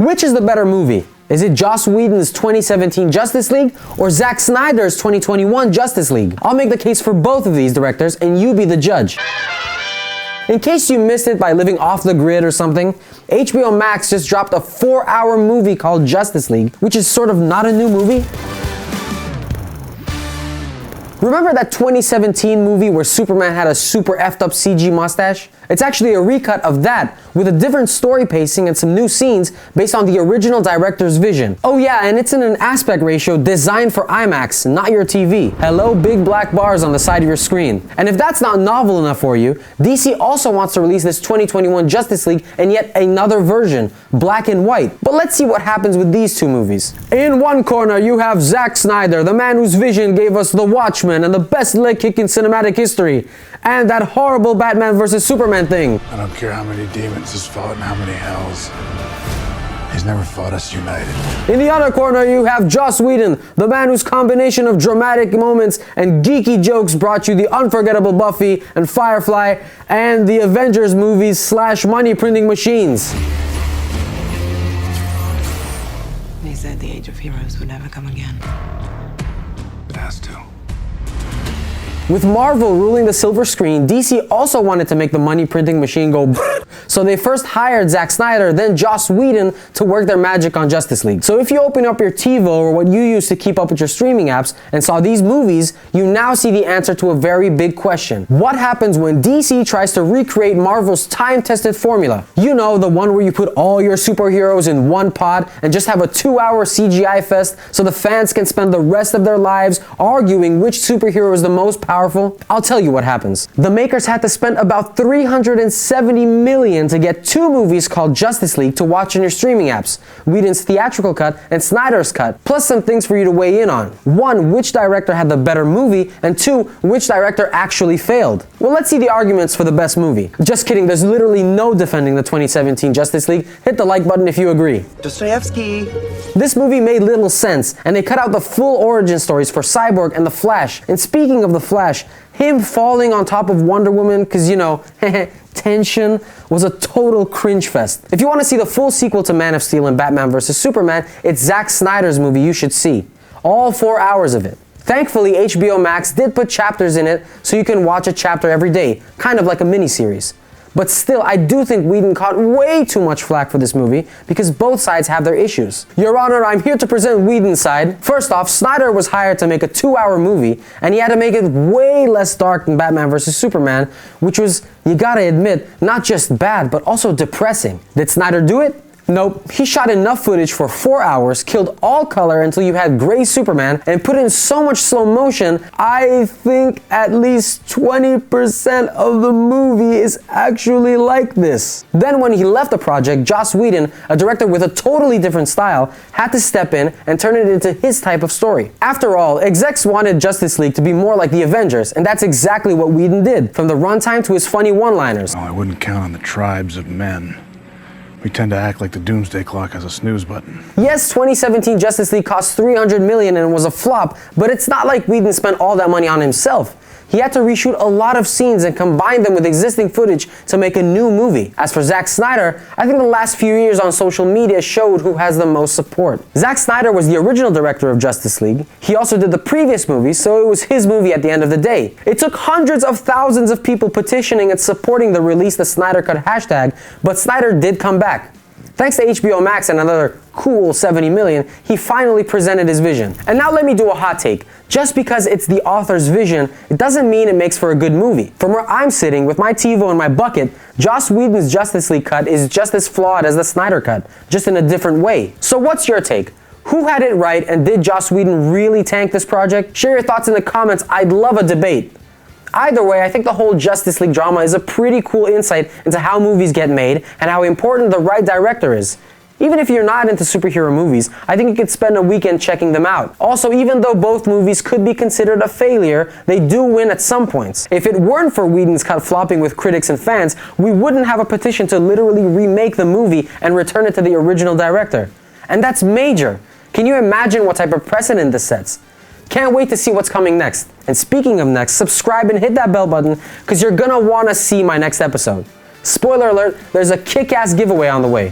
Which is the better movie? Is it Joss Whedon's 2017 Justice League or Zack Snyder's 2021 Justice League? I'll make the case for both of these directors and you be the judge. In case you missed it by living off the grid or something, HBO Max just dropped a 4-hour movie called Justice League, which is sort of not a new movie. Remember that 2017 movie where Superman had a super effed up CG mustache? It's actually a recut of that, with a different story pacing and some new scenes based on the original director's vision. Oh yeah, and it's in an aspect ratio designed for IMAX, not your TV. Hello, big black bars on the side of your screen. And if that's not novel enough for you, DC also wants to release this 2021 Justice League in yet another version, black and white. But let's see what happens with these two movies. In one corner, you have Zack Snyder, the man whose vision gave us The Watchmen and the best leg kick in cinematic history, and that horrible Batman vs. Superman thing. I don't care how many demons he's fought and how many hells. He's never fought us united. In the other corner, you have Joss Whedon, the man whose combination of dramatic moments and geeky jokes brought you the unforgettable Buffy and Firefly and the Avengers movies / money printing machines. They said the age of heroes would never come again. It has to. With Marvel ruling the silver screen, DC also wanted to make the money printing machine go so they first hired Zack Snyder, then Joss Whedon to work their magic on Justice League. So if you open up your TiVo or what you use to keep up with your streaming apps and saw these movies, you now see the answer to a very big question. What happens when DC tries to recreate Marvel's time-tested formula? You know, the one where you put all your superheroes in one pot and just have a 2-hour CGI fest so the fans can spend the rest of their lives arguing which superhero is the most powerful? I'll tell you what happens. The makers had to spend about $370 million to get 2 movies called Justice League to watch in your streaming apps, Whedon's theatrical cut and Snyder's cut, plus some things for you to weigh in on. 1, which director had the better movie, and 2, which director actually failed. Well, let's see the arguments for the best movie. Just kidding, there's literally no defending the 2017 Justice League. Hit the like button if you agree. Dostoevsky. This movie made little sense, and they cut out the full origin stories for Cyborg and The Flash. And speaking of The Flash, him falling on top of Wonder Woman, cause you know, tension, was a total cringe fest. If you want to see the full sequel to Man of Steel and Batman vs. Superman, it's Zack Snyder's movie you should see. All 4 hours of it. Thankfully, HBO Max did put chapters in it, so you can watch a chapter every day, kind of like a miniseries. But still, I do think Whedon caught way too much flack for this movie because both sides have their issues. Your Honor, I'm here to present Whedon's side. First off, Snyder was hired to make a 2-hour movie, and he had to make it way less dark than Batman vs. Superman, which was, you gotta admit, not just bad, but also depressing. Did Snyder do it? Nope. He shot enough footage for 4 hours, killed all color until you had gray Superman, and put in so much slow motion, I think at least 20% of the movie is actually like this. Then when he left the project, Joss Whedon, a director with a totally different style, had to step in and turn it into his type of story. After all, execs wanted Justice League to be more like the Avengers, and that's exactly what Whedon did, from the runtime to his funny one-liners. Well, I wouldn't count on the tribes of men. We tend to act like the doomsday clock has a snooze button. Yes, 2017 Justice League cost $300 million and was a flop, but it's not like Whedon spent all that money on himself. He had to reshoot a lot of scenes and combine them with existing footage to make a new movie. As for Zack Snyder, I think the last few years on social media showed who has the most support. Zack Snyder was the original director of Justice League. He also did the previous movie, so it was his movie at the end of the day. It took hundreds of thousands of people petitioning and supporting the Release the Snyder Cut hashtag, but Snyder did come back. Thanks to HBO Max and another cool $70 million, he finally presented his vision. And now let me do a hot take. Just because it's the author's vision, it doesn't mean it makes for a good movie. From where I'm sitting with my TiVo and my bucket, Joss Whedon's Justice League cut is just as flawed as the Snyder cut, just in a different way. So what's your take? Who had it right, and did Joss Whedon really tank this project? Share your thoughts in the comments. I'd love a debate. Either way, I think the whole Justice League drama is a pretty cool insight into how movies get made and how important the right director is. Even if you're not into superhero movies, I think you could spend a weekend checking them out. Also, even though both movies could be considered a failure, they do win at some points. If it weren't for Whedon's cut flopping with critics and fans, we wouldn't have a petition to literally remake the movie and return it to the original director. And that's major. Can you imagine what type of precedent this sets? Can't wait to see what's coming next. And speaking of next, subscribe and hit that bell button because you're gonna want to see my next episode. Spoiler alert, there's a kick-ass giveaway on the way.